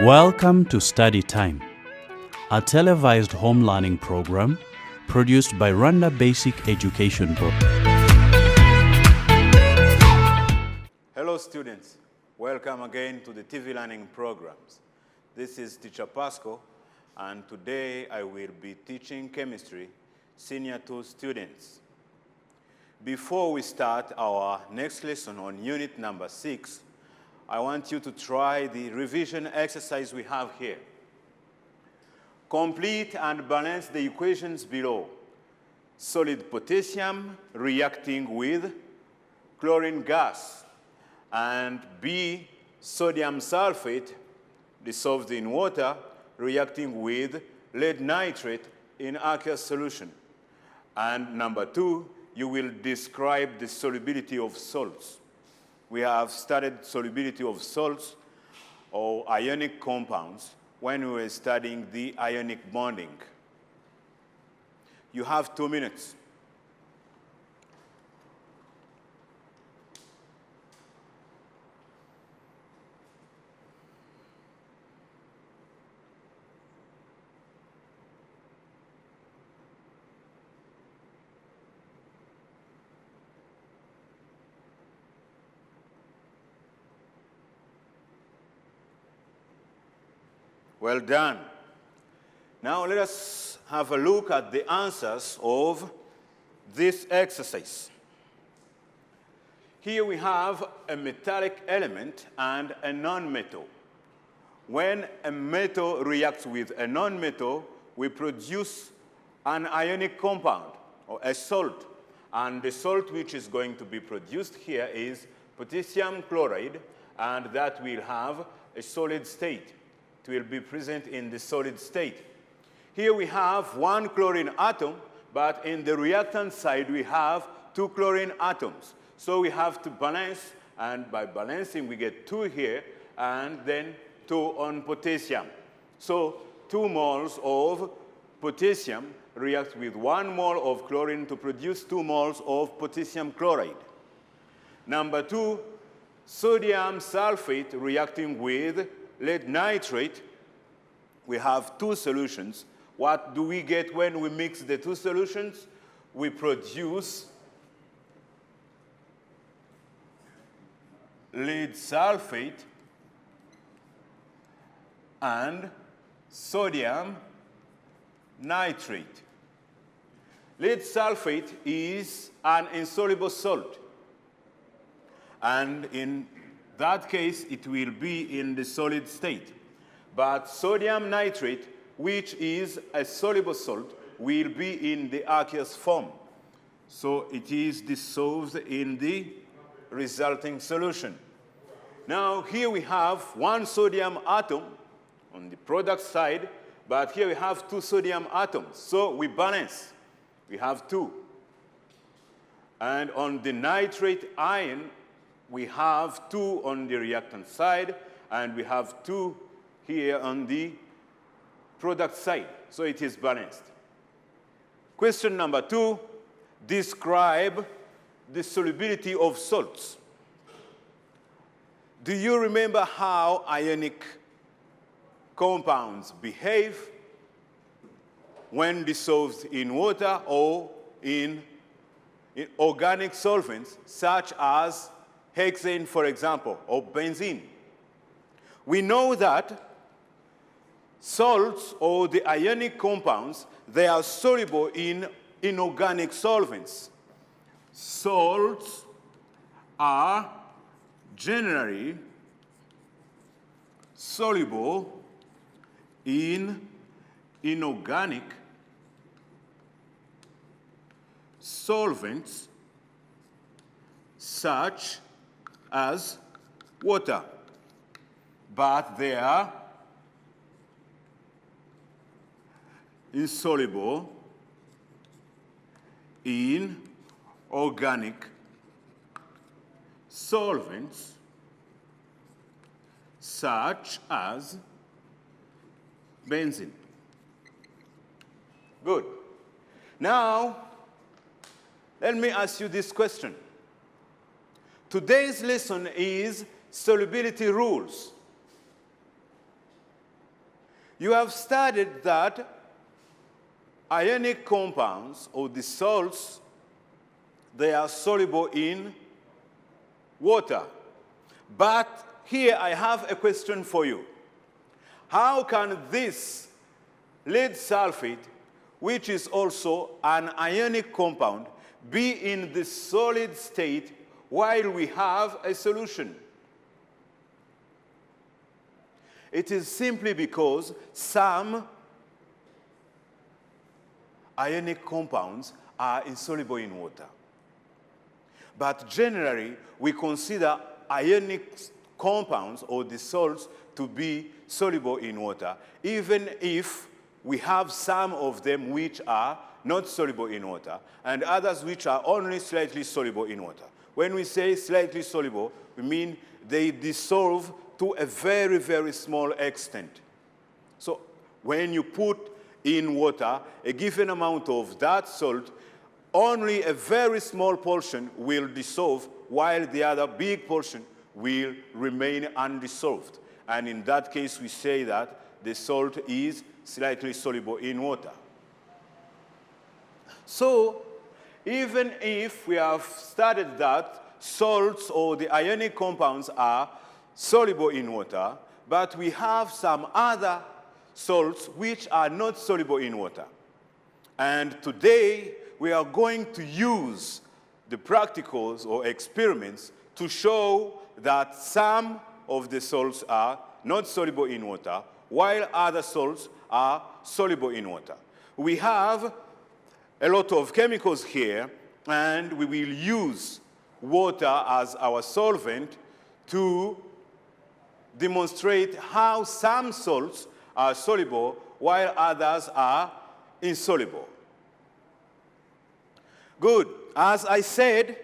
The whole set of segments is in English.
Welcome to Study Time, a televised home learning program produced by Rwanda Basic Education Board. Hello students, welcome again to the TV learning programs. This is Teacher Pasco, and today I will be teaching chemistry senior 2 students. Before we start our next lesson on unit number 6, I want you to try the revision exercise we have here. Complete and balance the equations below. Solid potassium reacting with chlorine gas, and B, sodium sulfate dissolved in water reacting with lead nitrate in aqueous solution. And number 2, you will describe the solubility of salts. We have studied solubility of salts or ionic compounds when we were studying the ionic bonding. You have 2 minutes. Well done. Now let us have a look at the answers of this exercise. Here we have a metallic element and a non-metal. When a metal reacts with a non-metal, we produce an ionic compound, or a salt. And the salt which is going to be produced here is potassium chloride, and that will have a solid state. It will be present in the solid state. Here we have 1 chlorine atom, but in the reactant side we have 2 chlorine atoms. So we have to balance, and by balancing we get 2 here, and then 2 on potassium. So 2 moles of potassium react with 1 mole of chlorine to produce 2 moles of potassium chloride. Number 2, sodium sulfate reacting with lead nitrate. We have 2 solutions. What do we get when we mix the 2 solutions? We produce lead sulfate and sodium nitrate. Lead sulfate is an insoluble salt, and in that case, it will be in the solid state. But sodium nitrate, which is a soluble salt, will be in the aqueous form. So it is dissolved in the resulting solution. Now, here we have 1 sodium atom on the product side, but here we have 2 sodium atoms. So we balance. We have 2. And on the nitrate ion, we have 2 on the reactant side, and we have 2 here on the product side. So it is balanced. Question number 2, describe the solubility of salts. Do you remember how ionic compounds behave when dissolved in water or in organic solvents, such as hexane, for example, or benzene? We know that salts, or the ionic compounds, they are soluble in inorganic solvents. Salts are generally soluble in inorganic solvents such as water, but they are insoluble in organic solvents such as benzene. Good. Now, let me ask you this question. Today's lesson is solubility rules. You have studied that ionic compounds or the salts, they are soluble in water. But here I have a question for you. How can this lead sulfate, which is also an ionic compound, be in the solid state while we have a solution? It is simply because some ionic compounds are insoluble in water. But generally, we consider ionic compounds or the salts to be soluble in water, even if we have some of them which are not soluble in water, and others which are only slightly soluble in water. When we say slightly soluble, we mean they dissolve to a very, very small extent. So when you put in water a given amount of that salt, only a very small portion will dissolve, while the other big portion will remain undissolved. And in that case, we say that the salt is slightly soluble in water. So even if we have studied that salts or the ionic compounds are soluble in water, but we have some other salts which are not soluble in water. And today, we are going to use the practicals or experiments to show that some of the salts are not soluble in water, while other salts are soluble in water. We have a lot of chemicals here, and we will use water as our solvent to demonstrate how some salts are soluble while others are insoluble. Good. As I said,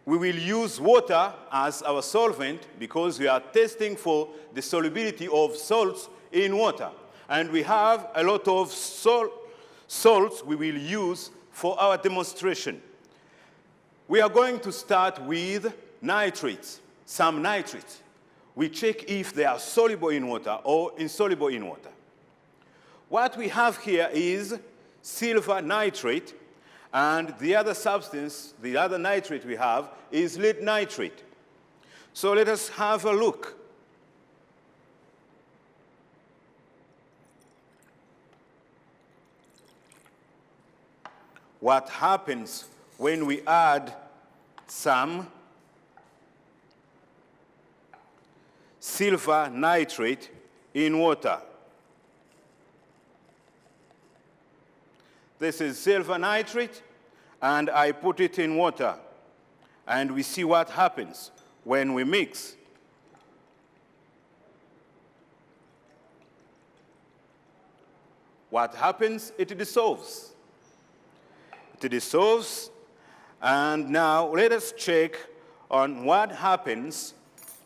we will use water as our solvent because we are testing for the solubility of salts in water. And we have a lot of salts we will use for our demonstration. We are going to start with nitrates, some nitrates. We check if they are soluble in water or insoluble in water. What we have here is silver nitrate, and the other substance, the other nitrate we have, is lead nitrate. So let us have a look. What happens when we add some silver nitrate in water? This is silver nitrate, and I put it in water. And we see what happens when we mix. What happens? It dissolves. It dissolves, and now let us check on what happens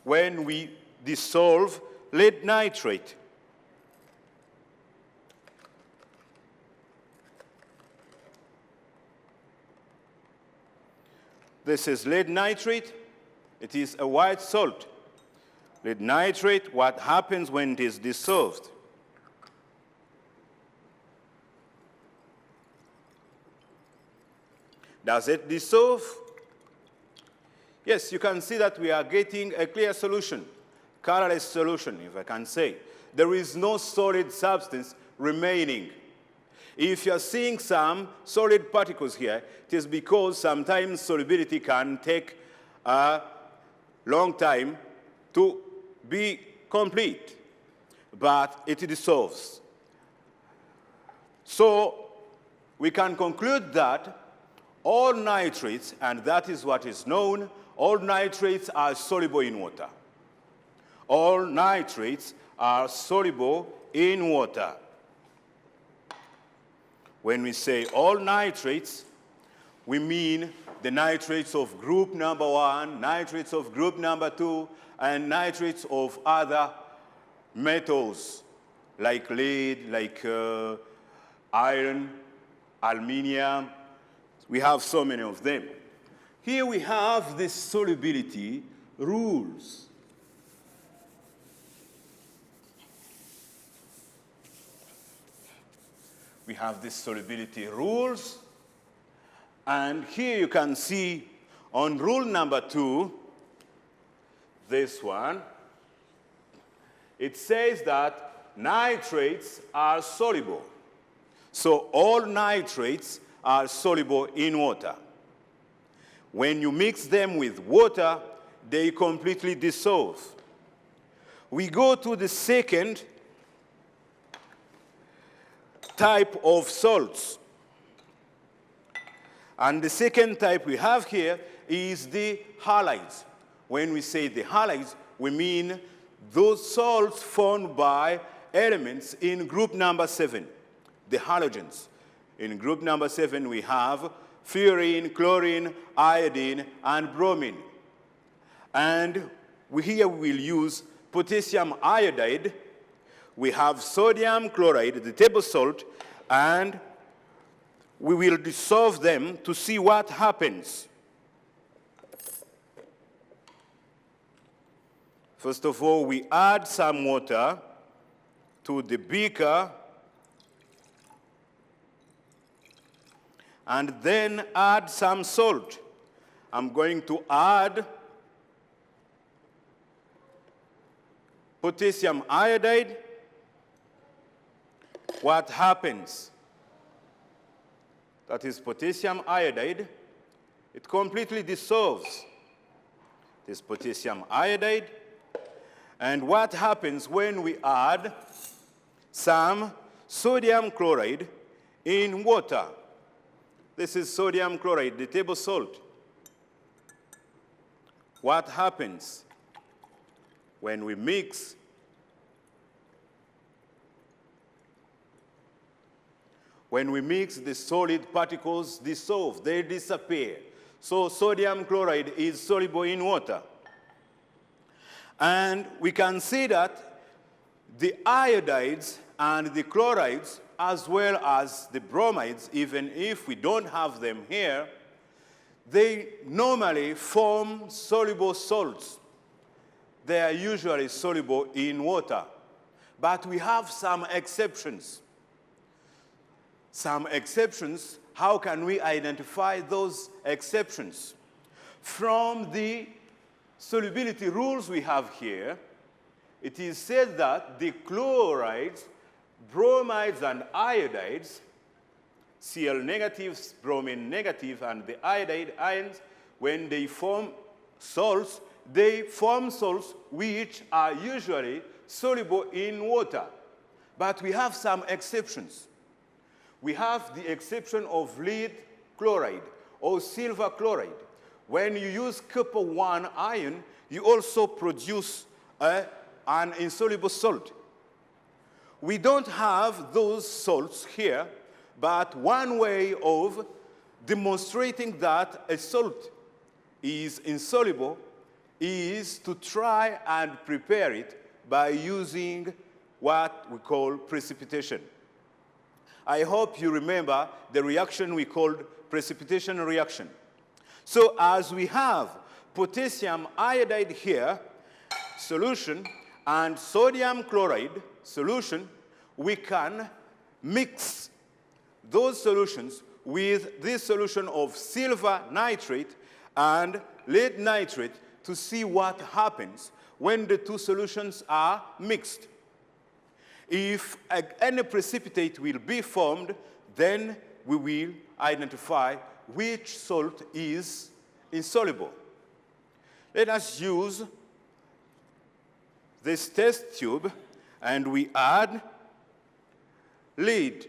when we dissolve lead nitrate. This is lead nitrate. It is a white salt. Lead nitrate, what happens when it is dissolved? Does it dissolve? Yes, you can see that we are getting a clear solution, colorless solution, if I can say. There is no solid substance remaining. If you're seeing some solid particles here, it is because sometimes solubility can take a long time to be complete, but it dissolves. So we can conclude that all nitrates, and that is what is known, all nitrates are soluble in water. All nitrates are soluble in water. When we say all nitrates, we mean the nitrates of group number 1, nitrates of group number 2, and nitrates of other metals like lead, like iron, aluminium. We have so many of them. Here we have the solubility rules. we have these solubility rules. And here you can see on rule number 2, this one, it says that nitrates are soluble. So all nitrates are soluble in water. When you mix them with water, they completely dissolve. We go to the second type of salts. And the second type we have here is the halides. When we say the halides, we mean those salts formed by elements in group number 7, the halogens. In group number 7, we have fluorine, chlorine, iodine, and bromine. And here we will use potassium iodide. We have sodium chloride, the table salt, and we will dissolve them to see what happens. First of all, we add some water to the beaker and then add some salt. I'm going to add potassium iodide. What happens? That is potassium iodide. It completely dissolves this potassium iodide. And what happens when we add some sodium chloride in water? This is sodium chloride, the table salt. What happens when we mix? When we mix, the solid particles dissolve, they disappear. So sodium chloride is soluble in water. And we can see that the iodides and the chlorides, as well as the bromides, even if we don't have them here, they normally form soluble salts. They are usually soluble in water. But we have some exceptions. Some exceptions, how can we identify those exceptions? From the solubility rules we have here, it is said that the chlorides, bromides, and iodides, Cl negatives, bromine negative, and the iodide ions, when they form salts which are usually soluble in water. But we have some exceptions. We have the exception of lead chloride or silver chloride. When you use copper 1 ion, you also produce an insoluble salt. We don't have those salts here, but one way of demonstrating that a salt is insoluble is to try and prepare it by using what we call precipitation. I hope you remember the reaction we called precipitation reaction. So as we have potassium iodide here, solution, and sodium chloride solution, we can mix those solutions with this solution of silver nitrate and lead nitrate to see what happens when the two solutions are mixed. If any precipitate will be formed, then we will identify which salt is insoluble. Let us use this test tube, and we add lead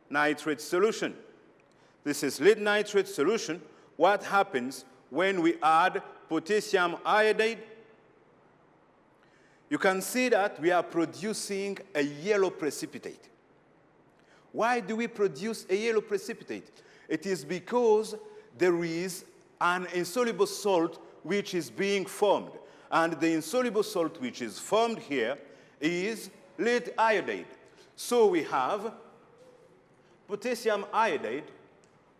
nitrate solution. This is lead nitrate solution. What happens when we add potassium iodide? You can see that we are producing a yellow precipitate. Why do we produce a yellow precipitate? It is because there is an insoluble salt which is being formed. And the insoluble salt which is formed here is lead iodide. So we have potassium iodide,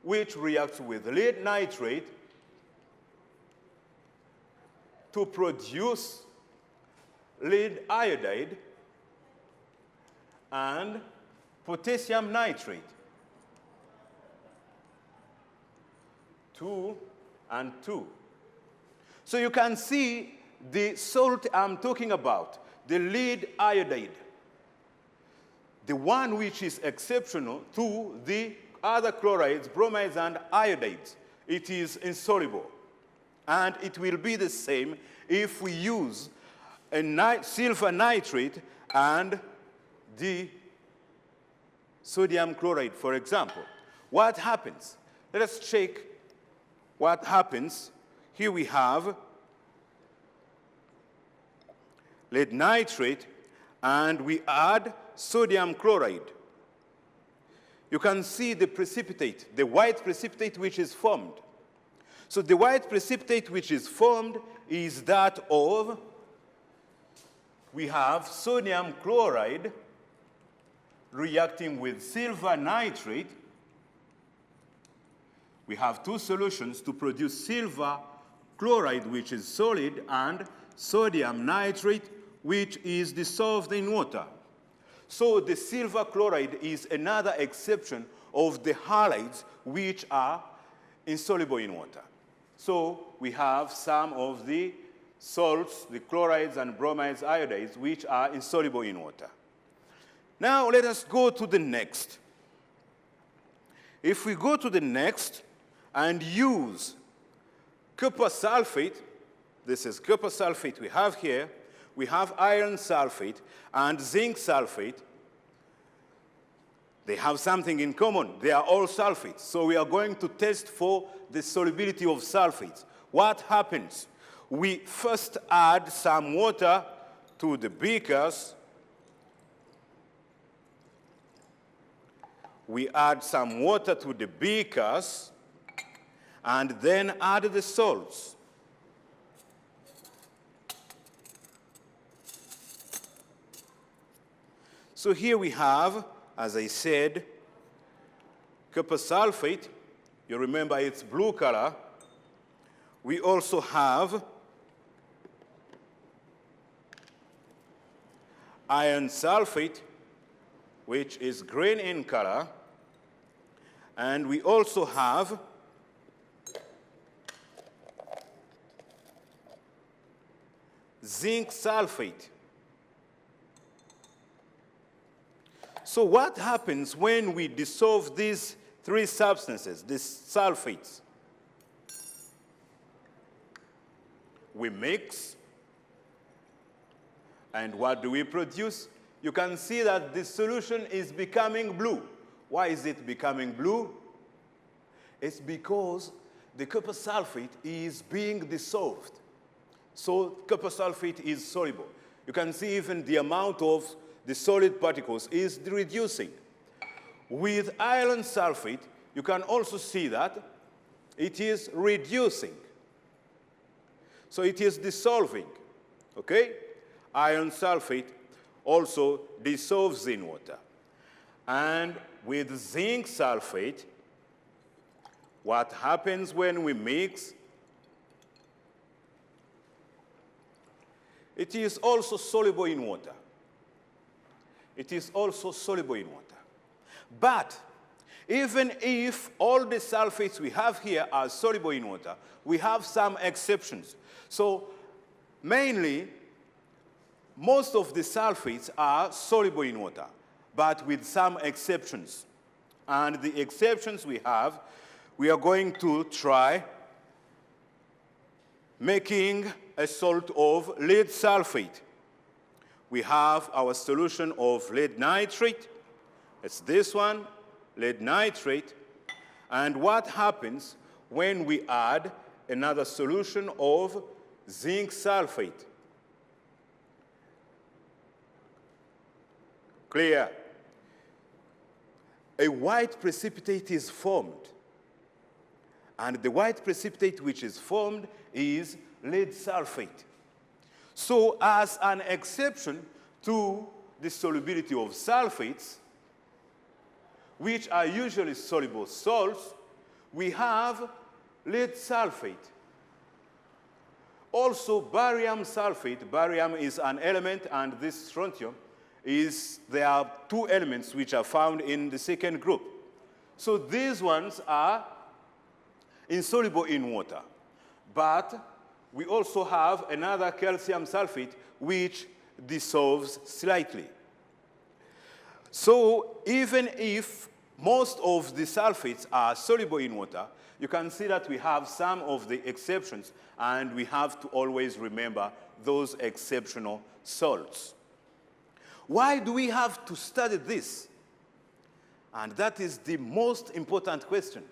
which reacts with lead nitrate to produce lead iodide, and potassium nitrate. 2 and 2. So you can see the salt I'm talking about, the lead iodide, the one which is exceptional to the other chlorides, bromides, and iodides. It is insoluble. And it will be the same if we use a silver nitrate and the sodium chloride, for example. What happens? Let us check what happens. Here we have lead nitrate, and we add sodium chloride. You can see the precipitate, the white precipitate which is formed. So the white precipitate which is formed is that of, we have sodium chloride reacting with silver nitrate. We have two solutions to produce silver chloride, which is solid, and sodium nitrate, which is dissolved in water. So the silver chloride is another exception of the halides which are insoluble in water. So we have some of the salts, the chlorides and bromides, iodides, which are insoluble in water. Now let us go to the next. If we go to the next and use copper sulfate, this is copper sulfate we have here, we have iron sulfate and zinc sulfate. They have something in common. They are all sulfates. So we are going to test for the solubility of sulfates. What happens? We first add some water to the beakers. We add some water to the beakers and then add the salts. So here we have, as I said, copper sulfate. You remember it's blue color. We also have iron sulfate, which is green in color. And we also have zinc sulfate. So what happens when we dissolve these three substances, these sulfates? We mix, and what do we produce? You can see that the solution is becoming blue. Why is it becoming blue? It's because the copper sulfate is being dissolved. So copper sulfate is soluble. You can see even the amount of the solid particles is reducing. With iron sulfate, you can also see that it is reducing. So it is dissolving, okay? Iron sulfate also dissolves in water. And with zinc sulfate, what happens when we mix? It is also soluble in water. It is also soluble in water. But even if all the sulfates we have here are soluble in water, we have some exceptions. So mainly, most of the sulfates are soluble in water, but with some exceptions. And the exceptions we have, we are going to try making a salt of lead sulfate. We have our solution of lead nitrate. It's this one, lead nitrate. And what happens when we add another solution of zinc sulfate? Clear? A white precipitate is formed. And the white precipitate which is formed is lead sulfate. So as an exception to the solubility of sulfates, which are usually soluble salts, we have lead sulfate. Also barium sulfate. Barium is an element, and this strontium is there are two elements which are found in the second group. So these ones are insoluble in water. But we also have another calcium sulfate which dissolves slightly. So even if most of the sulfates are soluble in water, you can see that we have some of the exceptions, and we have to always remember those exceptional salts. Why do we have to study this? And that is the most important question.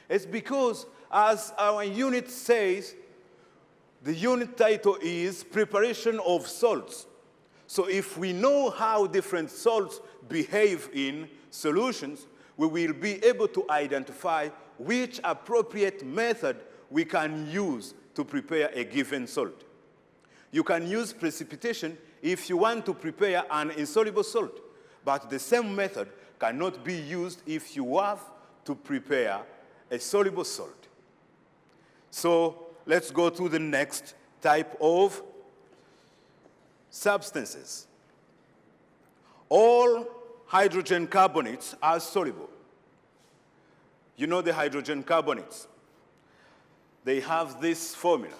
It's because, as our unit says, the unit title is Preparation of Salts. So if we know how different salts behave in solutions, we will be able to identify which appropriate method we can use to prepare a given salt. You can use precipitation if you want to prepare an insoluble salt, but the same method cannot be used if you have to prepare a soluble salt. So let's go to the next type of substances. All hydrogen carbonates are soluble. You know the hydrogen carbonates. They have this formula.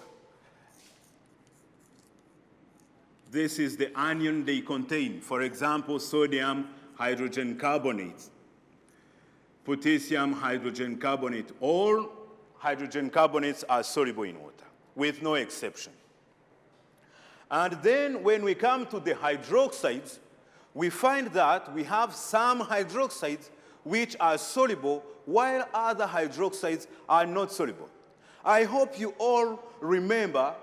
This is the anion they contain. For example, sodium hydrogen carbonate, potassium hydrogen carbonate. All hydrogen carbonates are soluble in water, with no exception. And then when we come to the hydroxides, we find that we have some hydroxides which are soluble, while other hydroxides are not soluble. I hope you all remember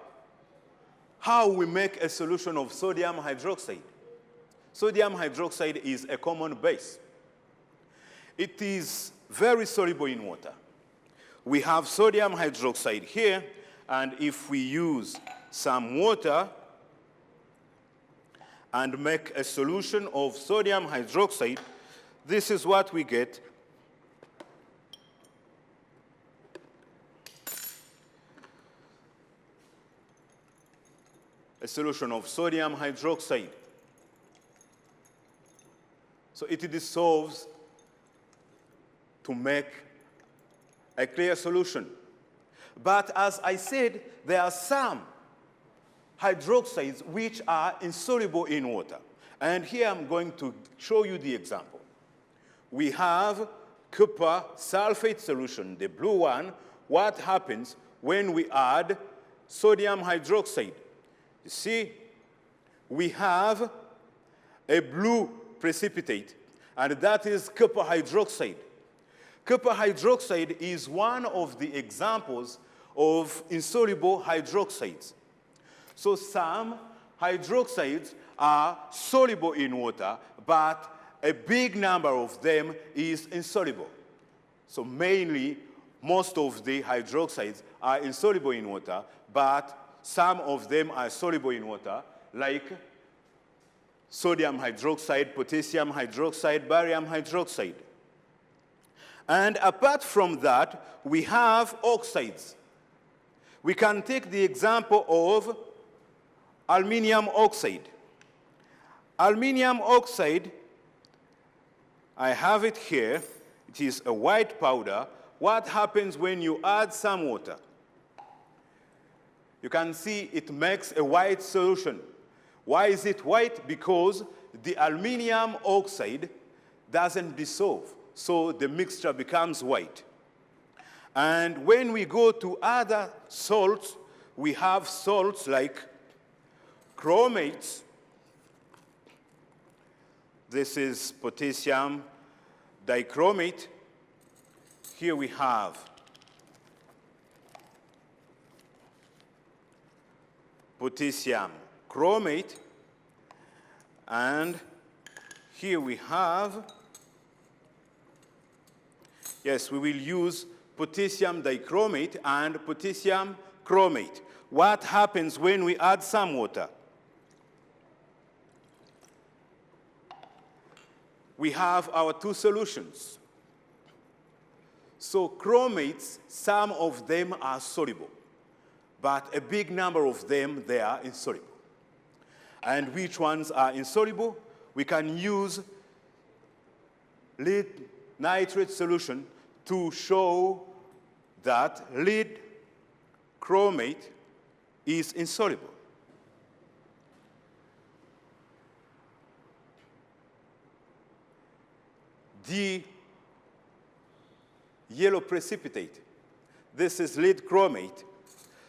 how we make a solution of sodium hydroxide. Sodium hydroxide is a common base. It is very soluble in water. We have sodium hydroxide here, and if we use some water and make a solution of sodium hydroxide, this is what we get. A solution of sodium hydroxide. So it dissolves to make a clear solution. But as I said, there are some hydroxides which are insoluble in water. And here I'm going to show you the example. We have copper sulfate solution, the blue one. What happens when we add sodium hydroxide? You see, we have a blue precipitate, and that is copper hydroxide. Copper hydroxide is one of the examples of insoluble hydroxides. So some hydroxides are soluble in water, but a big number of them is insoluble. So mainly, most of the hydroxides are insoluble in water, but some of them are soluble in water, like sodium hydroxide, potassium hydroxide, barium hydroxide. And apart from that, we have oxides. We can take the example of aluminium oxide. Aluminium oxide, I have it here. It is a white powder. What happens when you add some water? You can see it makes a white solution. Why is it white? Because the aluminium oxide doesn't dissolve, so the mixture becomes white. And when we go to other salts, we have salts like chromates. This is potassium dichromate. Here we have potassium chromate, and here we have, yes, we will use potassium dichromate and potassium chromate. What happens when we add some water? We have our two solutions. So chromates, some of them are soluble, but a big number of them, they are insoluble. And which ones are insoluble? we can use lead nitrate solution to show that lead chromate is insoluble. The yellow precipitate, this is lead chromate.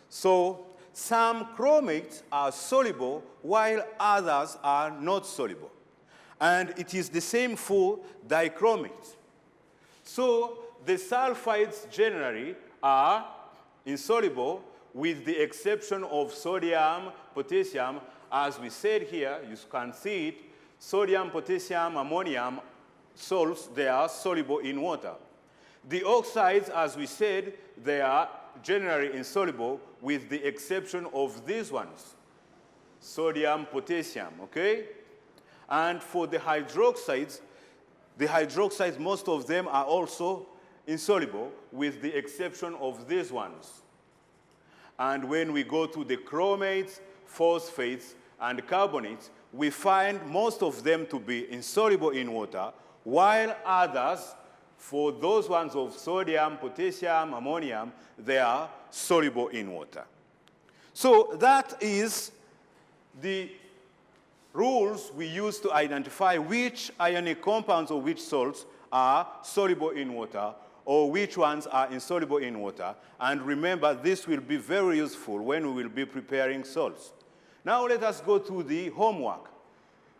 So some chromates are soluble while others are not soluble. And it is the same for dichromates. So the sulfides generally are insoluble with the exception of sodium, potassium. As we said here, you can see it, sodium, potassium, ammonium salts, they are soluble in water. The oxides, as we said, they are generally insoluble with the exception of these ones, sodium, potassium, okay? And for the hydroxides, most of them are also insoluble with the exception of these ones. And when we go to the chromates, phosphates, and carbonates, we find most of them to be insoluble in water, while others, for those ones of sodium, potassium, ammonium, they are soluble in water. So that is the rules we use to identify which ionic compounds or which salts are soluble in water or which ones are insoluble in water. And remember, this will be very useful when we will be preparing salts. Now let us go to the homework.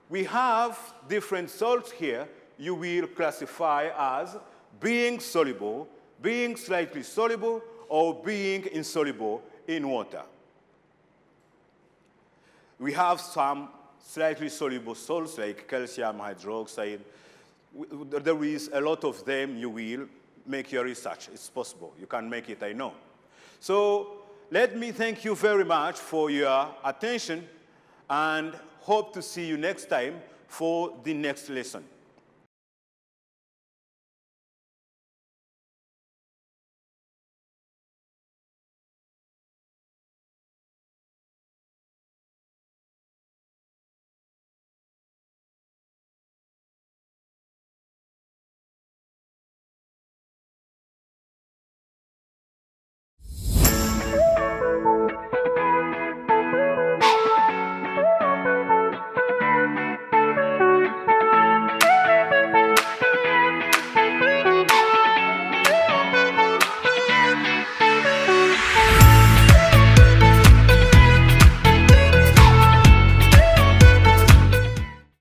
We have different salts here you will classify as being soluble, being slightly soluble, or being insoluble in water. We have some slightly soluble salts like calcium hydroxide. There is a lot of them. You will make your research. It's possible. You can make it, I know. So let me thank you very much for your attention and hope to see you next time for the next lesson.